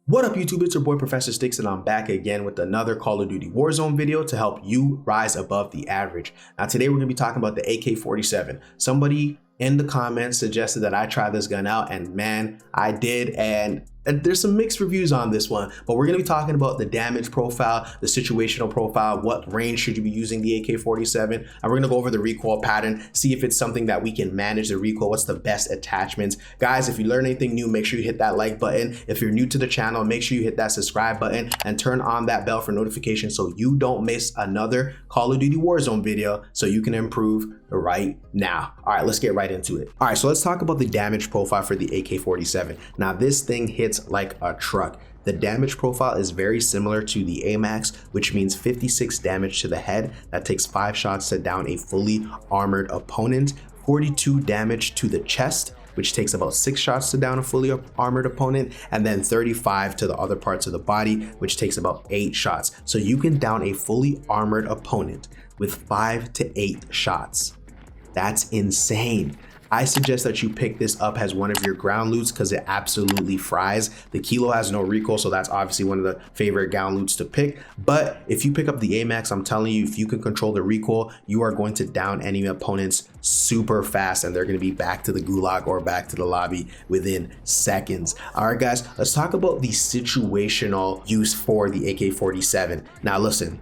What up YouTube, it's your boy ProfessorStix and I'm back again with another Call of Duty Warzone video to help you rise above the average. Now today we're going to be talking about the AK-47. Somebody in the comments suggested that I try this gun out and man, I did, and there's some mixed reviews on this one, but we're going to be talking about the damage profile, the situational profile, what range should you be using the AK-47, and we're going to go over the recoil pattern, see if it's something that we can manage the recoil, what's the best attachments. Guys, if you learn anything new, make sure you hit that like button. If you're new to the channel, make sure you hit that subscribe button and turn on that bell for notifications so you don't miss another Call of Duty Warzone video so you can improve right now. All right, let's get right into it. All right, so let's talk about the damage profile for the AK-47. Now this thing hits like a truck. The damage profile is very similar to the AMAX, which means 56 damage to the head. That takes 5 shots to down a fully armored opponent, 42 damage to the chest, which takes about 6 shots to down a fully armored opponent, and then 35 to the other parts of the body, which takes about 8 shots. So you can down a fully armored opponent with 5 to 8 shots. That's insane. I suggest that you pick this up as one of your ground loots because it absolutely fries. The Kilo has no recoil, so that's obviously one of the favorite ground loots to pick. But if you pick up the AMAX, I'm telling you, if you can control the recoil, you are going to down enemy opponents super fast and they're going to be back to the gulag or back to the lobby within seconds. All right, guys, let's talk about the situational use for the AK-47. Now listen,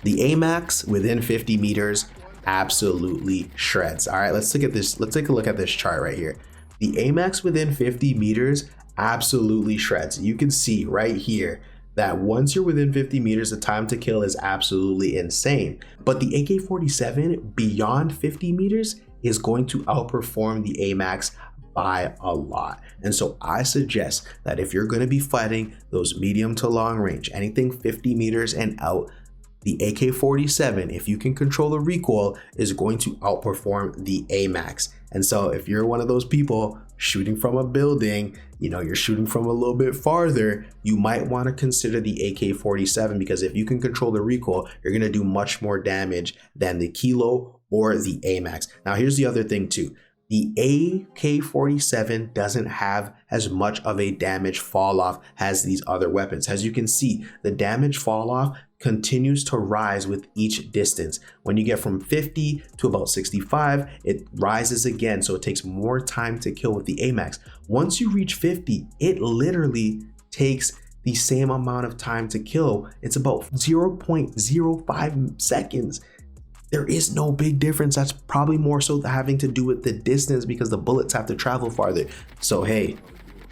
the AMAX within 50 meters absolutely shreds. All right, let's take a look at this chart right here. The AMAX within 50 meters absolutely shreds. You can see right here that once you're within 50 meters, the time to kill is absolutely insane. But the AK-47 beyond 50 meters is going to outperform the AMAX by a lot. And so I suggest that if you're going to be fighting those medium to long range, anything 50 meters and out, the AK-47, if you can control the recoil, is going to outperform the AMAX. And so if you're one of those people shooting from a building, you know, you're shooting from a little bit farther, you might want to consider the AK-47 because if you can control the recoil, you're going to do much more damage than the Kilo or the AMAX. Now here's the other thing too. The AK-47 doesn't have as much of a damage fall off as these other weapons. As you can see, the damage fall off continues to rise with each distance. When you get from 50 to about 65, it rises again. So it takes more time to kill with the AMAX. Once you reach 50, it literally takes the same amount of time to kill. It's about 0.05 seconds. There is no big difference. That's probably more so having to do with the distance because the bullets have to travel farther. So hey,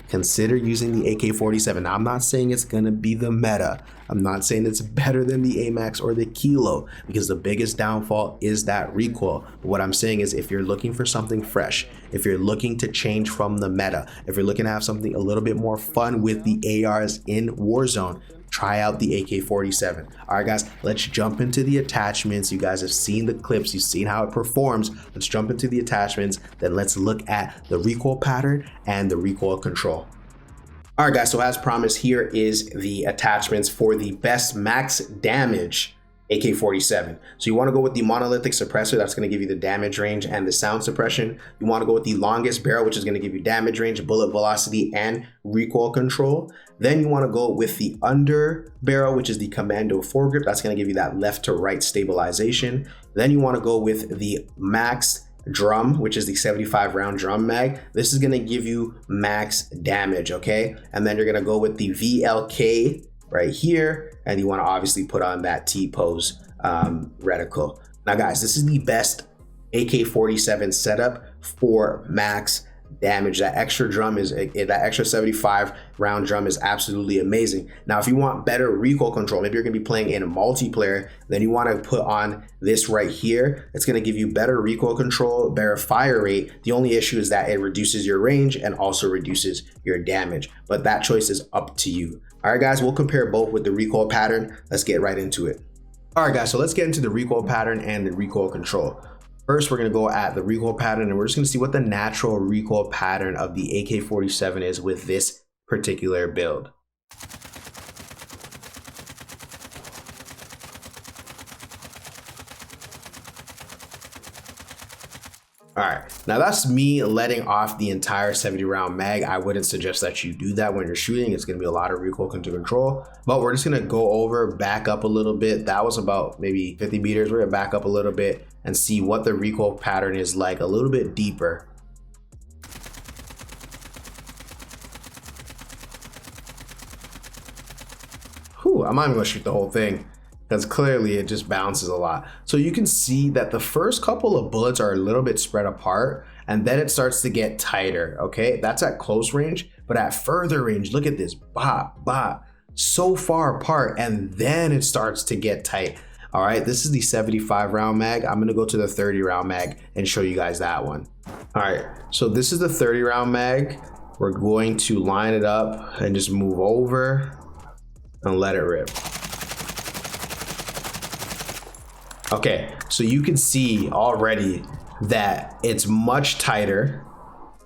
consider using the AK-47. Now, I'm not saying it's gonna be the meta. I'm not saying it's better than the AMAX or the Kilo because the biggest downfall is that recoil. But what I'm saying is if you're looking for something fresh, if you're looking to change from the meta, if you're looking to have something a little bit more fun with the ARs in Warzone, try out the AK-47. All right, guys, let's jump into the attachments. You guys have seen the clips, you've seen how it performs. Let's jump into the attachments, then let's look at the recoil pattern and the recoil control. All right, guys, so as promised, here is the attachments for the best max damage AK-47. So you want to go with the monolithic suppressor, that's going to give you the damage range and the sound suppression. You want to go with the longest barrel, which is going to give you damage range, bullet velocity, and recoil control. Then you want to go with the under barrel, which is the commando foregrip. That's going to give you that left to right stabilization. Then you want to go with the max drum, which is the 75 round drum mag. This is going to give you max damage, okay? And then you're going to go with the VLK right here, and you want to obviously put on that T-pose reticle. Now guys, this is the best AK-47 setup for max damage. That extra drum is that extra 75 round drum is absolutely amazing. Now if you want better recoil control, maybe you're gonna be playing in a multiplayer, then you want to put on this right here. It's going to give you better recoil control, better fire rate. The only issue is that it reduces your range and also reduces your damage, but that choice is up to you. All right, guys, we'll compare both with the recoil pattern. Let's get right into it. All right, guys, so let's get into the recoil pattern and the recoil control. First, we're going to go at the recoil pattern and we're just going to see what the natural recoil pattern of the AK-47 is with this particular build. All right, now that's me letting off the entire 70 round mag. I wouldn't suggest that you do that when you're shooting. It's gonna be a lot of recoil to control, but we're just gonna go over, back up a little bit. That was about maybe 50 meters. We're gonna back up a little bit and see what the recoil pattern is like a little bit deeper. Whew, I'm not even gonna shoot the whole thing, because clearly it just bounces a lot. So you can see that the first couple of bullets are a little bit spread apart, and then it starts to get tighter, okay? That's at close range, but at further range, look at this, bop, bop, so far apart, and then it starts to get tight. All right, this is the 75 round mag. I'm gonna go to the 30 round mag and show you guys that one. All right, so this is the 30 round mag. We're going to line it up and just move over and let it rip. Okay, so you can see already that it's much tighter,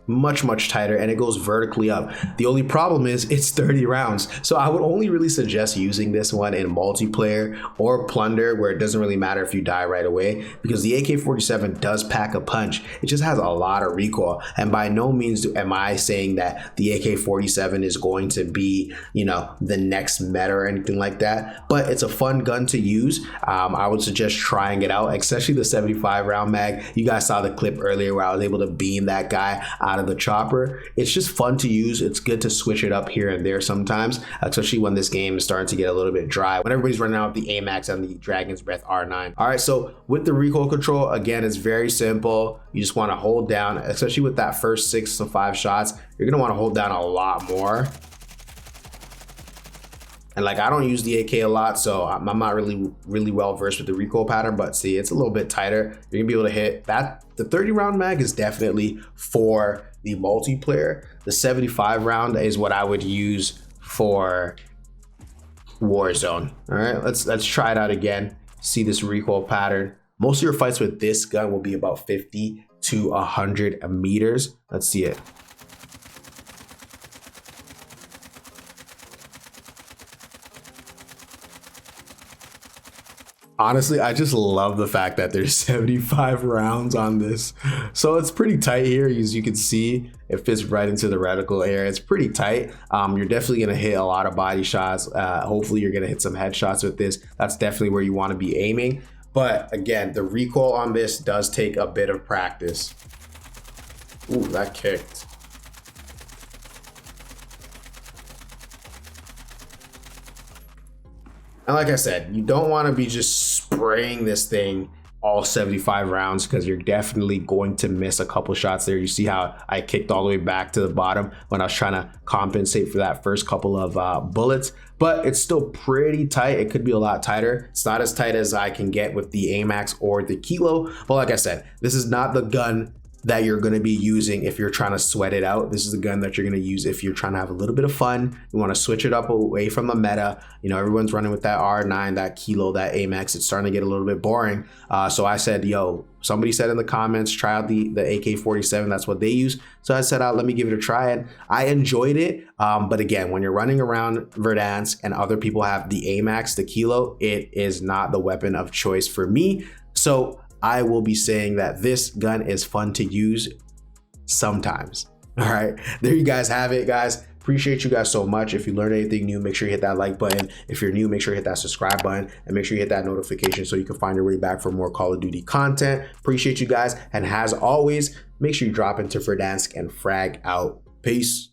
much tighter, and it goes vertically up. The only problem is it's 30 rounds. So I would only really suggest using this one in multiplayer or plunder, where it doesn't really matter if you die right away, because the AK-47 does pack a punch. It just has a lot of recoil. And by no means am I saying that the AK-47 is going to be, you know, the next meta or anything like that, but it's a fun gun to use. I would suggest trying it out, especially the 75 round mag. You guys saw the clip earlier where I was able to beam that guy out of the chopper. It's just fun to use. It's good to switch it up here and there sometimes, especially when this game is starting to get a little bit dry, when everybody's running out with the AMAX and the Dragon's Breath R9. All right, so with the recoil control, again, it's very simple. You just want to hold down, especially with that first 6 to 5 shots, you're gonna want to hold down a lot more. And like, I don't use the AK a lot, so I'm not really well versed with the recoil pattern, but see, it's a little bit tighter. You're gonna be able to hit that. The 30 round mag is definitely for the multiplayer. The 75 round is what I would use for Warzone. All right, let's try it out again. See this recoil pattern. Most of your fights with this gun will be about 50 to 100 meters. Let's see it. Honestly, I just love the fact that there's 75 rounds on this. So it's pretty tight here. As you can see, it fits right into the reticle area. It's pretty tight. You're definitely gonna hit a lot of body shots. Hopefully you're gonna hit some headshots with this. That's definitely where you wanna be aiming. But again, the recoil on this does take a bit of practice. Ooh, that kicked. And like I said, you don't want to be just spraying this thing all 75 rounds, because you're definitely going to miss a couple shots there. You see how I kicked all the way back to the bottom when I was trying to compensate for that first couple of bullets, but it's still pretty tight. It could be a lot tighter. It's not as tight as I can get with the AMAX or the Kilo, but like I said, this is not the gun that you're going to be using if you're trying to sweat it out. This is the gun that you're going to use if you're trying to have a little bit of fun. You want to switch it up away from the meta. You know, everyone's running with that R9, that Kilo, that AMAX. It's starting to get a little bit boring. So I said, yo, somebody said in the comments, try out the AK-47. That's what they use. So I said, let me give it a try. And I enjoyed it. But again, when you're running around Verdansk and other people have the AMAX, the Kilo, it is not the weapon of choice for me. So I will be saying that this gun is fun to use sometimes. All right, there you guys have it, guys. Appreciate you guys so much. If you learned anything new, make sure you hit that like button. If you're new, make sure you hit that subscribe button, and make sure you hit that notification so you can find your way back for more Call of Duty content. Appreciate you guys. And as always, make sure you drop into Verdansk and frag out. Peace.